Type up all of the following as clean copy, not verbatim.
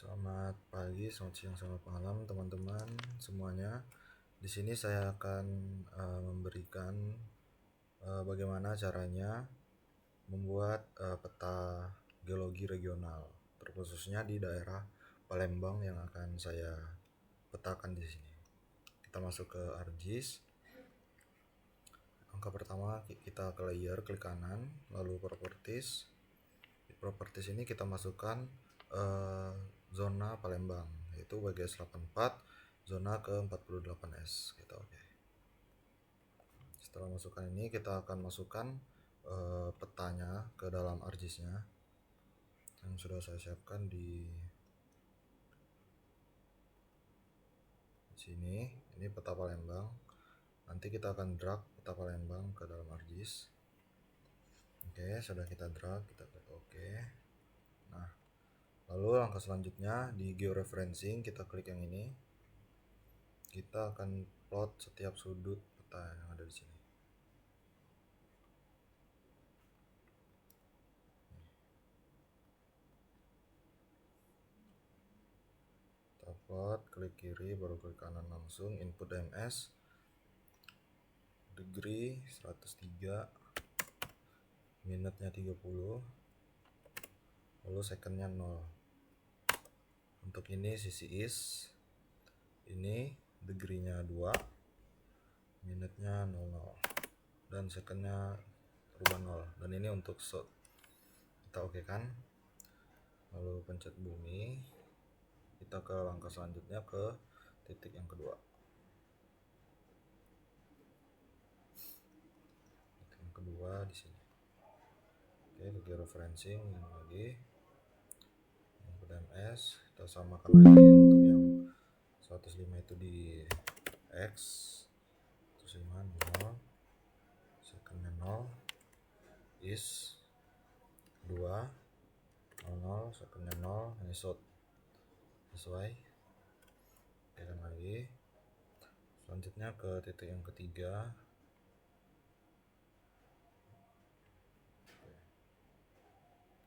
Selamat pagi, selamat siang, selamat malam teman-teman semuanya. Di sini saya akan memberikan bagaimana caranya membuat peta geologi regional, terkhususnya di daerah Palembang yang akan saya petakan di sini. Kita masuk ke ArcGIS. Langkah pertama kita ke layer, klik kanan, lalu properties. Di properties ini kita masukkan zona Palembang, yaitu WGS 84 zona ke 48S. Kita oke. Setelah masukkan ini, kita akan masukkan petanya ke dalam ArcGIS-nya yang sudah saya siapkan di sini. Ini peta Palembang. Nanti kita akan drag peta Palembang ke dalam ArcGIS. Oke, sudah kita drag, kita klik oke. Nah, lalu langkah selanjutnya di georeferencing, kita klik yang ini. Kita akan plot setiap sudut peta yang ada di sini. Kita plot, klik kiri, baru klik kanan langsung, input ms, degree 103, minutnya 30, lalu secondnya 0. Untuk ini sisi east, ini degree-nya 2, minutnya 00, dan secondnya rubah 0. Dan ini untuk shot. Kita oke kan, lalu pencet bumi. Kita ke langkah selanjutnya, ke titik yang kedua. Titik yang kedua di sini. Oke, ke georeferencing yang lagi. Input ms, kita samakan lagi untuk yang 105 itu di x, 105 0, secondnya 0, is 2, 00, secondnya 0, ini shot sesuai. Tekan lagi. Selanjutnya ke titik yang ketiga.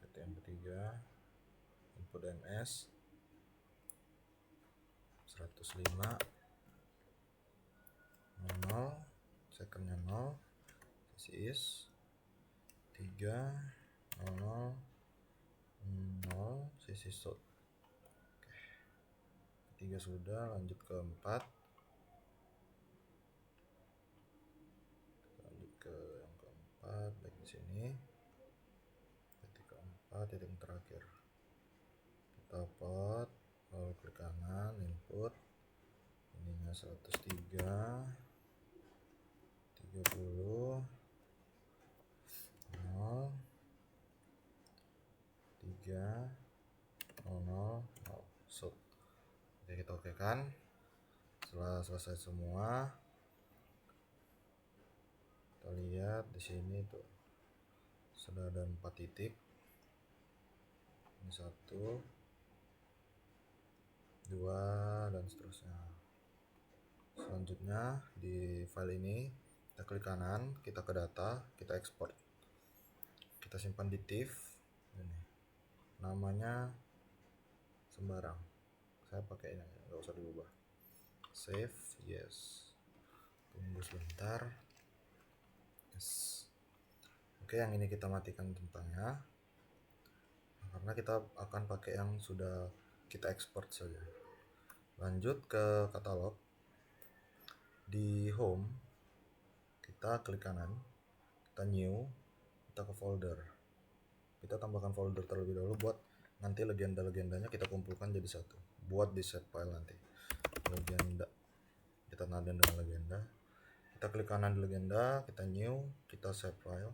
Titik yang ketiga, input ms 105 00, secondnya 0, sisi is 3 00 0, sisi shot. Ketiga sudah, lanjut ke 4. Lanjut ke yang keempat, baik di sini. Titik keempat, titik yang terakhir. Kita plot, lalu klik kanan, input. Ininya 103, 30, 0, 3, 00, 0, shot. Oke, kita oke kan. Setelah selesai semua, kita lihat di sini tuh sudah ada 4 titik. Ini 1, 2, dan seterusnya. Selanjutnya di file ini kita klik kanan, kita ke data, kita ekspor. Kita simpan di TIFF. Ini namanya sembarang. Saya pakai ini, nggak usah diubah. Save, yes. Tunggu sebentar. Yes. Oke, yang ini kita matikan tentangnya, karena kita akan pakai yang sudah kita ekspor saja. Lanjut ke katalog. Di home, kita klik kanan, kita new, kita ke folder. Kita tambahkan folder terlebih dahulu buat nanti legenda-legendanya kita kumpulkan jadi satu. Buat di set file nanti. Legenda. Kita nadain dengan legenda. Kita klik kanan di legenda, kita new, kita save file.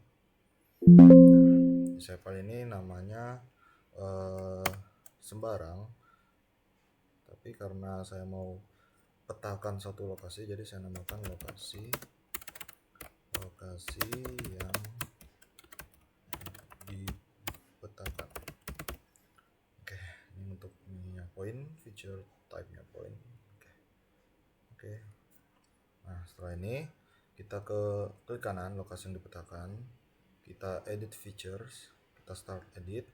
Di save file ini namanya sembarang. Tapi karena saya mau petakan satu lokasi, jadi saya namakan lokasi yang dipetakan. Oke, ini untuk ininya point, feature type-nya point. Oke. Nah, setelah ini kita klik kanan lokasi yang dipetakan, kita edit features, kita start edit,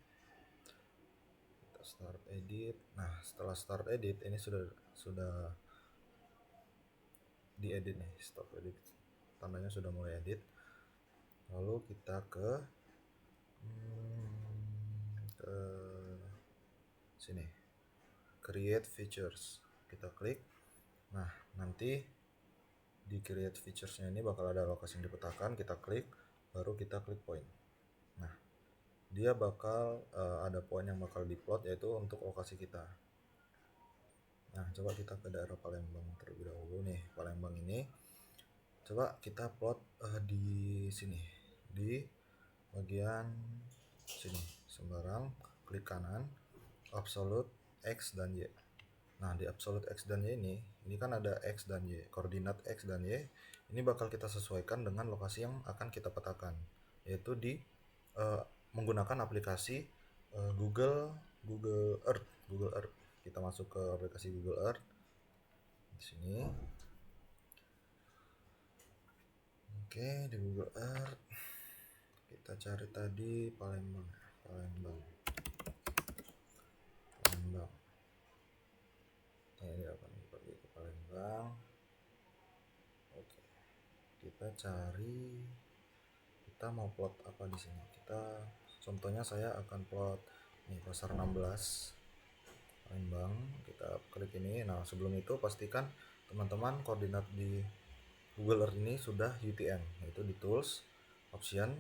kita start edit. Nah, setelah start edit ini sudah diedit nih, stop edit, tandanya sudah mulai edit. Lalu kita ke sini, create features, kita klik. Nah, nanti di create featuresnya ini bakal ada lokasi yang dipetakan, kita klik, baru kita klik point. Nah, dia bakal ada poin yang bakal diplot, yaitu untuk lokasi kita. Nah, coba kita ke daerah Palembang terlebih dahulu nih. Palembang ini coba kita plot di sini, di bagian sini, Sembarang, klik kanan, absolute X dan Y. Nah, di absolute X dan Y ini kan ada X dan Y, koordinat X dan Y ini bakal kita sesuaikan dengan lokasi yang akan kita petakan, yaitu di menggunakan aplikasi Google Earth. Kita masuk ke aplikasi Google Earth di sini. Oke, di Google Earth kita cari tadi Palembang. Nah, ini akan pergi ke Palembang. Oke, kita cari, kita mau plot apa di sini. Contohnya saya akan plot nih pasar 16 Palembang. Kita klik ini. Nah, sebelum itu pastikan teman-teman koordinat di Google Earth ini sudah UTM, yaitu di tools option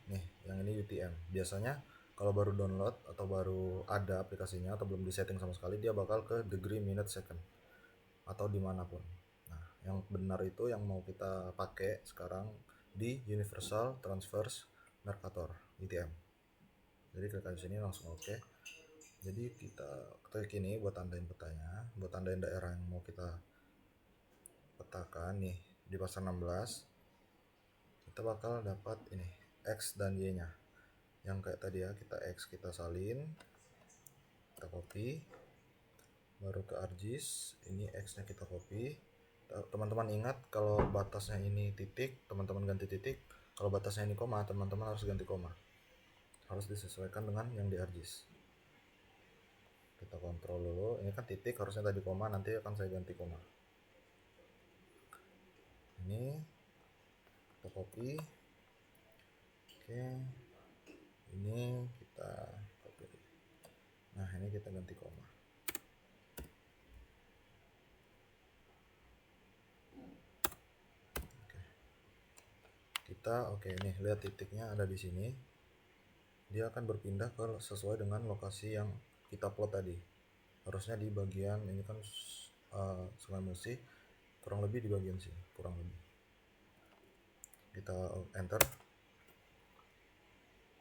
nih, yang ini UTM. Biasanya kalau baru download atau baru ada aplikasinya atau belum disetting sama sekali, dia bakal ke degree, minute, second atau dimanapun. Nah, yang benar itu yang mau kita pakai sekarang di Universal Transverse Mercator UTM. Jadi klik di sini langsung oke. Jadi kita klik ini buat tandain petanya, buat tandain daerah yang mau kita petakan nih di pasar 16. Kita bakal dapat ini X dan Y nya yang kayak tadi ya, kita X kita salin, kita copy, baru ke ArcGIS, ini X nya kita copy. Teman-teman ingat kalau batasnya ini titik, teman-teman ganti titik. Kalau batasnya ini koma, teman-teman harus ganti koma, harus disesuaikan dengan yang di ArcGIS. Kita kontrol dulu, ini kan titik, harusnya tadi koma, nanti akan saya ganti koma. Ini kita copy. Oke, ini kita copy. Nah, ini kita ganti koma. Oke, nih lihat titiknya ada di sini. Dia akan berpindah ke sesuai dengan lokasi yang kita plot tadi. Harusnya di bagian ini kan Sungai Musi, kurang lebih di bagian sini, kurang lebih. Kita enter.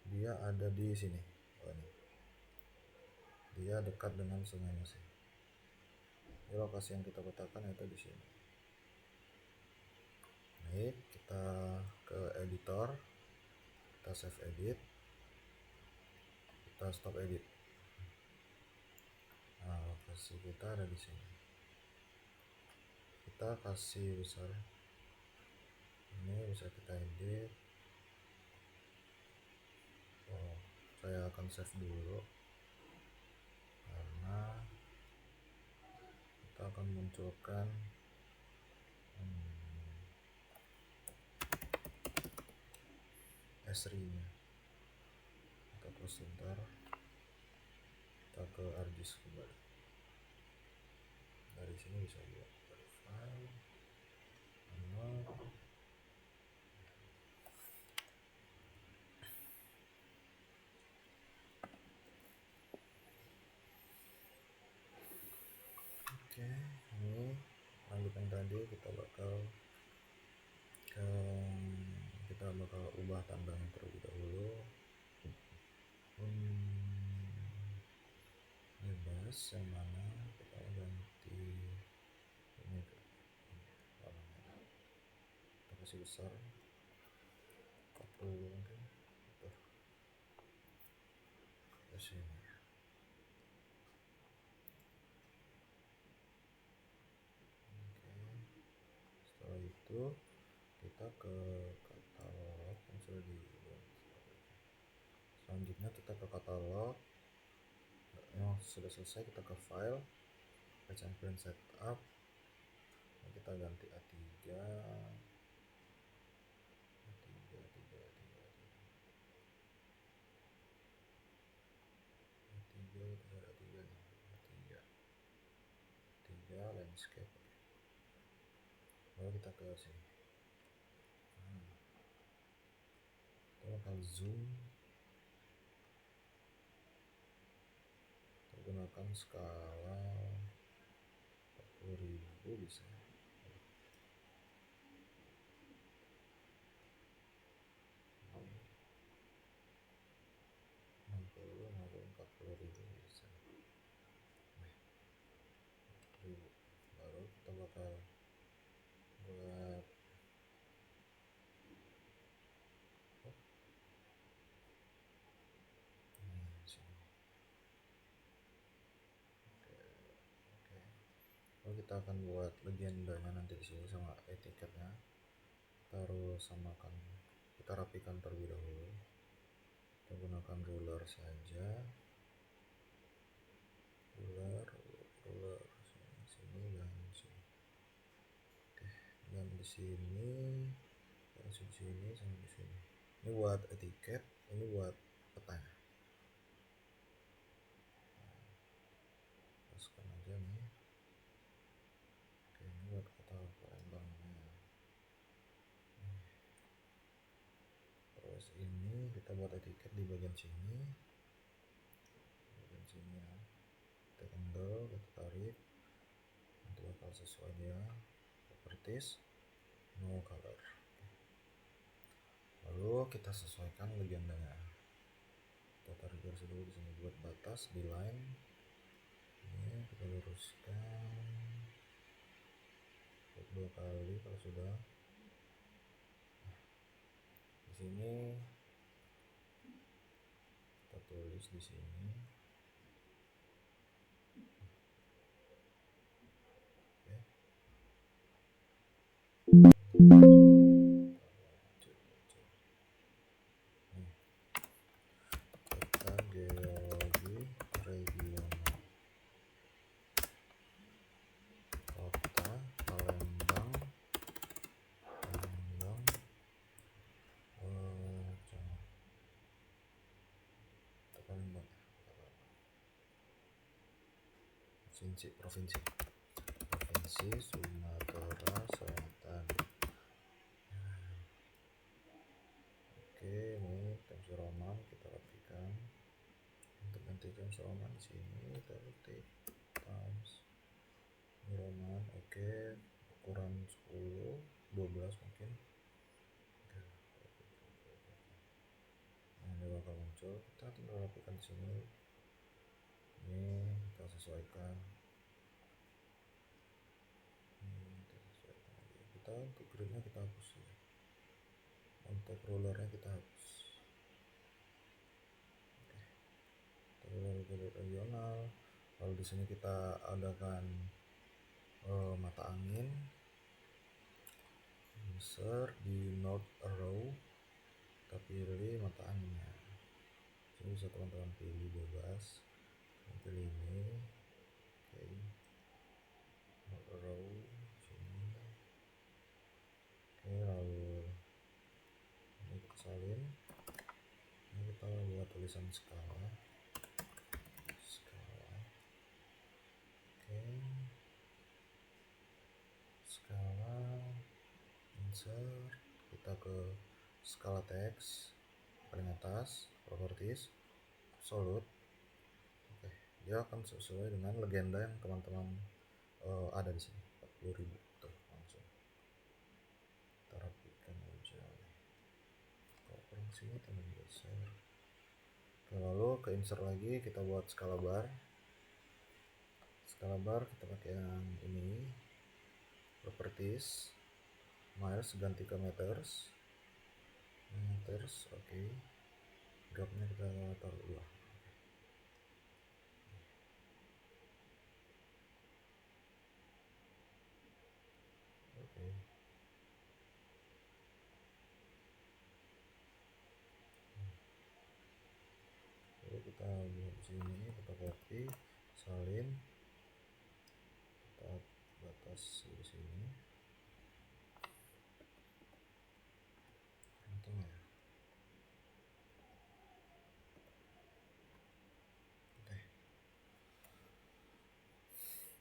Dia ada di sini. Ini. Dia dekat dengan Sungai Musi. Ini lokasi yang kita petakan itu di sini. Baik, kita ke editor, kita save edit, kita stop edit. Nah, lokasi kita ada di sini. Kita kasih besar. Ini bisa kita edit. Saya akan save dulu karena kita akan munculkan S3 nya. Kita close sebentar, kita ke ArcGIS kembali. Dari sini bisa lihat dari file Oke, ini lanjutan tadi kita bakal ubah tandanya terlebih dahulu. Bebas yang mana kita ganti ini kita kasih besar 40 mungkin ke sini. Setelah itu kita ke katalog yang sudah dibuat. Selanjutnya kita ke katalog, sudah selesai, kita ke file, patch and print setup, kita ganti A3 landscape. Lalu kita ke sini, kita bakal zoom, kita gunakan skala 40.000 bisa. 40.000 bisa. Baru kita bakal buat sini. Oke. Lalu kita akan buat legendanya nanti di sini sama etiketnya. Kita harus samakan, kita rapikan terlebih dahulu. Kita gunakan ruler saja, ruler sini dan sini. Oke, dan di sini langsung sini sama di sini. Ini buat etiket, ini buat petanya. Masukkan aja nih. Oke, ini buat kata pelembangnya. Terus ini kita buat etiket di bagian sini. Bagian sini ya. Kita handle, kita tarik. Nanti bakal sesuai dia. Properties, no color. Lalu kita sesuaikan legendanya. Kita tarik garis dulu di sini buat batas di line. Ini kita luruskan 2 kali kalau sudah. Di sini kita tulis di sini. Oke. Kita geologi regional kota Palembang, provinsi Sumatera Selatan. Oke, ini Times Roman kita rapikan. Untuk ganti Times Roman di sini kita ketik Times Roman. Oke, ukuran 10, 12 mungkin. Nah, ini bakal muncul. Kita tinggal rapikan di sini. Ini kita sesuaikan. Kita untuk gridnya kita hapus ya. Untuk rollernya kita hapus. Oke. Kita regional. Lalu di sini kita adakan mata angin. Insert di node arrow. Kita pilih mata anginnya. Ini bisa teman-teman pilih bebas. Pilih ini. Oke. Node arrow sini. Oke, lalu ini kita salin. Ini kita buat tulisan skala. Oke. Skala, insert, kita ke skala teks paling atas, properties, absolute. Oke, dia akan sesuai dengan legenda yang teman-teman ada di sini. 40.000 tuh langsung. Kita rapikan aja. Kalau kurang sini terlalu besar. Oke, lalu ke insert lagi, kita buat skala bar. Skala bar kita pakai yang ini. Properties, miles ganti ke meters. Oke. Dropnya kita taruh 2. Oke. Lalu kita buat di sini, kita copy, salin, kita batasi di sini. Untung ya. Oke.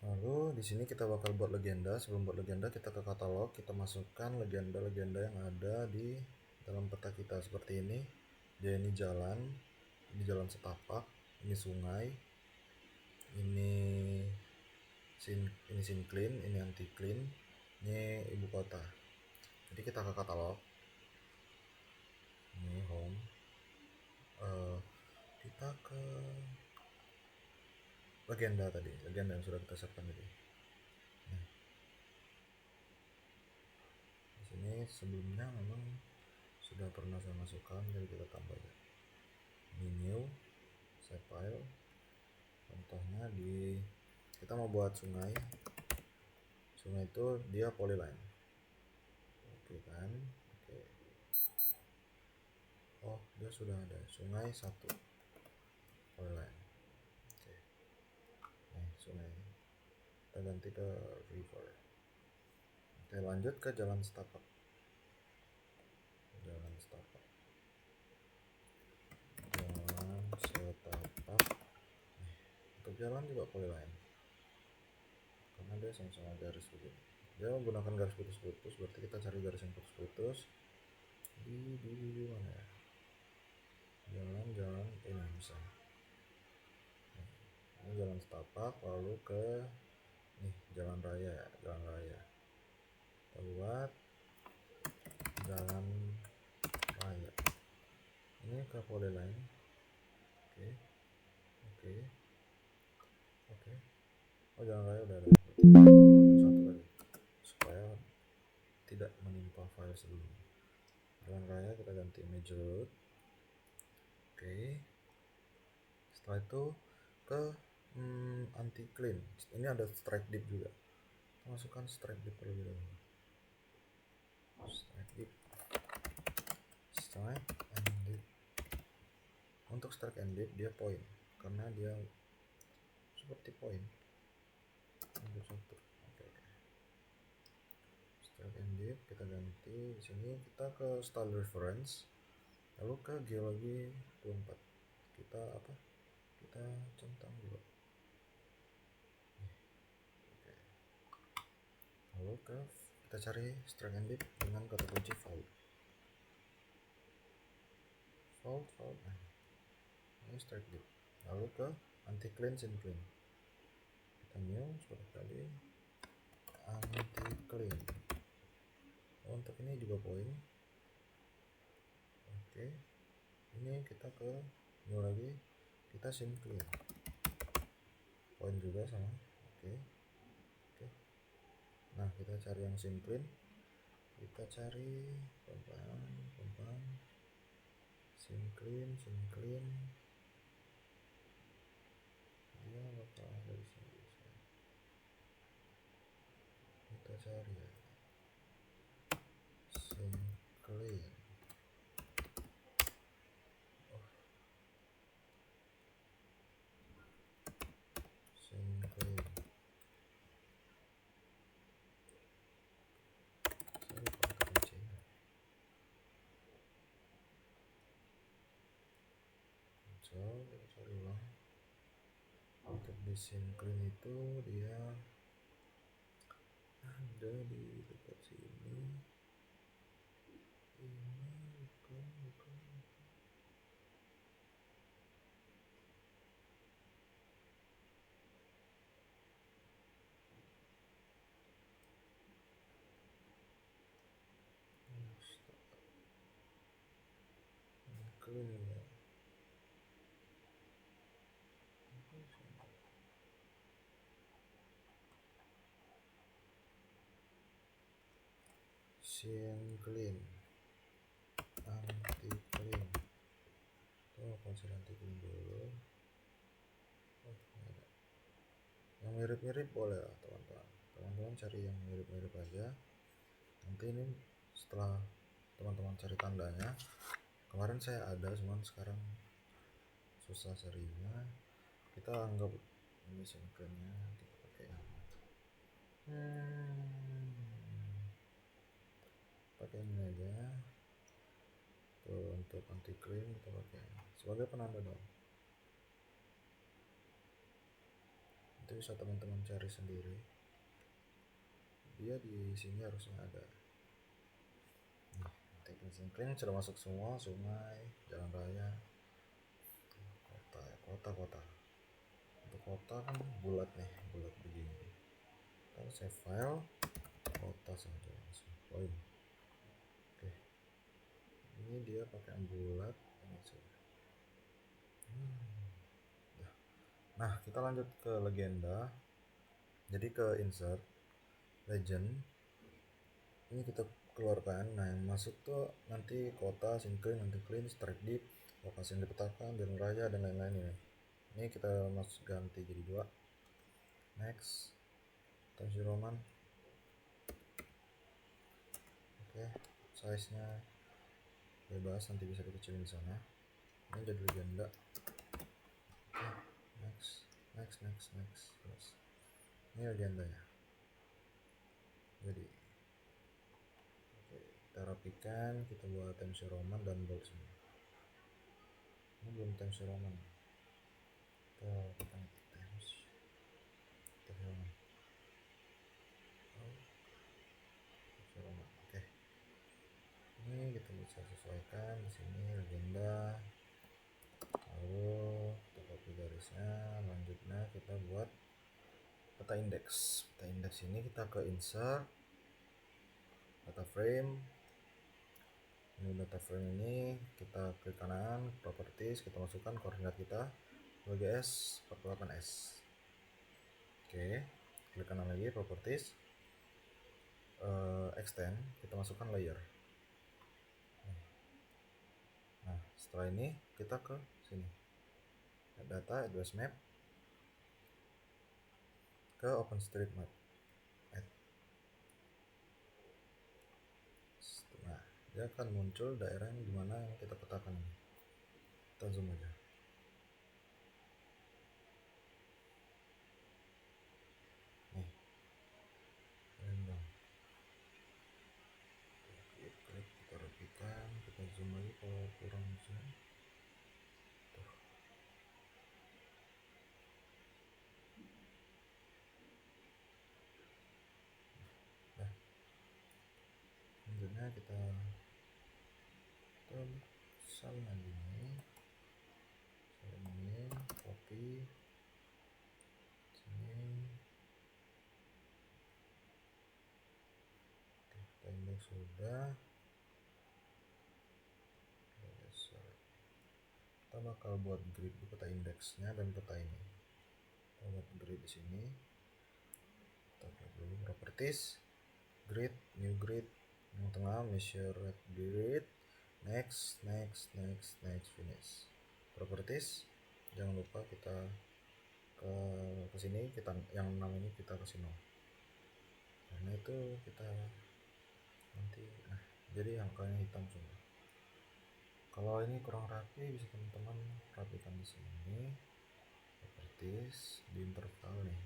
Lalu di sini kita bakal buat legenda. Sebelum buat legenda, kita ke katalog, kita masukkan legenda-legenda yang ada di dalam peta kita seperti ini. Dia ini jalan setapak, ini sungai, ini sinclean, ini anticlean, ini ibu kota. Jadi kita ke katalog, ini home, kita ke legenda tadi, legenda yang sudah kita siapkan tadi. Nah, di sini sebelumnya memang sudah pernah saya masukkan, jadi kita tambah ya. Ini new, save file. Contohnya kita mau buat sungai itu dia polyline. Oke kan, oke. Oh, dia sudah ada sungai 1 polyline. Oke. Nah, sungai kita ganti ke river. Oke, lanjut ke jalan setapak. Jalan setapak. Untuk jalan juga polyline, karena dia sama-sama garis begini. Dia menggunakan garis putus-putus, berarti kita cari garis yang putus-putus di mana ya? Jalan ini bisa. Ini jalan setapak, lalu ke jalan raya ya, jalan raya. Kita buat jalan raya. Ini ke polyline. Oke. Oh, jalan raya udah ada. Satu tadi, supaya tidak menimpa file sebelumnya. Jalan raya kita ganti major road. Oke. Setelah itu ke anti-clean. Ini ada strike deep juga. Kita masukkan strike deep terlebih dahulu. Strike and deep. Untuk strike and deep dia point, karena dia seperti point. Oke. Strike and deep kita ganti. Di sini kita ke style reference, lalu ke geologi 24. Kita centang dulu. Oke. Lalu kita cari strike and deep dengan kata kunci fault. Nah, ini strike deep. Lalu ke anti-clean, sinclean. Kita new seperti tadi, anti-clean. Untuk ini juga point. Oke. Ini kita ke new lagi, kita sinclean. Point juga sama. Oke. Nah, kita cari yang sinclean. Kita cari pelan-pelan. Sinclean. Dia bakal ada di sini. Kita cari ya. Sinclean. Kita cari ulang. Untuk di sinclean itu dia ada di dekat sini. Ini bukan. Sinclean ya. Sinclean, anti-clean. Oh, konser anti-clean dulu. Oh, ada. Yang mirip-mirip boleh lah teman-teman cari yang mirip-mirip aja. Nanti ini setelah teman-teman cari tandanya, kemarin saya ada, cuman sekarang susah carinya. Kita anggap Ini sinkronnya kita pakai pakai ini aja. Tuh, untuk anti clean kita pakai sebagai penanda dong. Itu bisa teman-teman cari sendiri, dia di sini harusnya ada. Teknik clean sudah masuk semua, sungai, jalan raya, kota. Untuk kota kan bulat nih, bulat begini. Kita save file, kota saja langsung. Oh ini. Oke. Ini dia pakai yang bulat ini saja. Nah, kita lanjut ke legenda. Jadi ke insert legend. Ini kita keluarkan. Nah, yang masuk tuh nanti kota, syncline, nanti clean, strike deep, lokasi yang dipetakan, jalan raya dan lain-lain ini. Ini kita masuk ganti jadi 2. Next. Times New Roman. Oke, size-nya bebas, nanti bisa dikecilin di sana. Ini jadi legenda. Oke, next. Terus. Ini legendanya. Jadi kita rapikan, kita buat Times New Roman dan bold semua. Ini belum Times New Roman. Kita rapikan Times New Roman. Oke. Ini kita bisa sesuaikan di sini legenda. Lalu kita copy garisnya, lanjutnya kita buat peta indeks. Peta indeks ini kita ke insert data frame. Ini data frame ini kita klik kanan, properties, kita masukkan koordinat kita WGS 48S. Oke, klik kanan lagi, properties, extend, kita masukkan layer. Nah, setelah ini kita ke sini, data address map, ke OpenStreetMap. Nah, dia akan muncul daerah yang dimana yang kita petakan ini. Kita zoom aja. Nih, random. Klik, kita rapikan, kita zoom lagi kalau kurang zoom. Tuh. Nah, selanjutnya kita salin ini, copy sini. Kita indeks sudah. Kita bakal buat grid di peta indeksnya dan peta ini. Kita buat grid di sini. Kita klik dulu properties, grid, new grid, yang tengah measure grid, next, finish. Properties, jangan lupa kita ke sini, kita yang 6 ini kita kasih 0, karena itu kita nanti jadi angkanya hitam semua. Kalau ini kurang rapi, bisa teman-teman rapikan di sini. Properties, di interval nih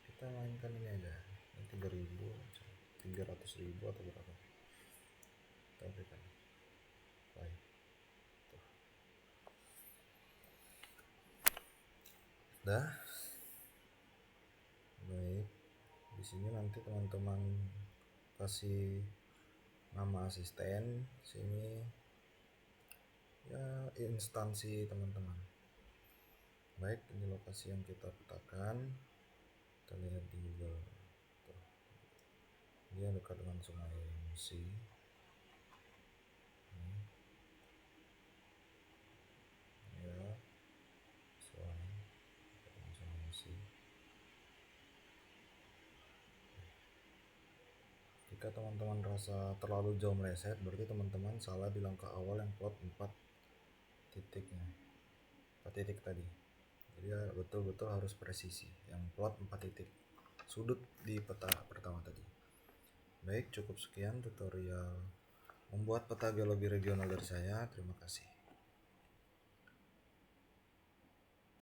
kita mainkan ini aja, ini 300.000 atau berapa, kita rapikan. Baik. Dah. Baik. Di sini nanti teman-teman kasih nama asisten, sini ya instansi teman-teman. Baik, ini lokasi yang kita petakan. Kita lihat di Google. Tuh. Dia dekat dengan Sungai Musi. Ya, Sungai Musi. Jika teman-teman rasa terlalu jauh meleset, berarti teman-teman salah di langkah awal yang plot 4 titiknya, 4 titik tadi. Jadi ya betul-betul harus presisi, yang plot 4 titik sudut di peta pertama tadi. Baik, cukup sekian tutorial membuat peta geologi regional dari saya. Terima kasih.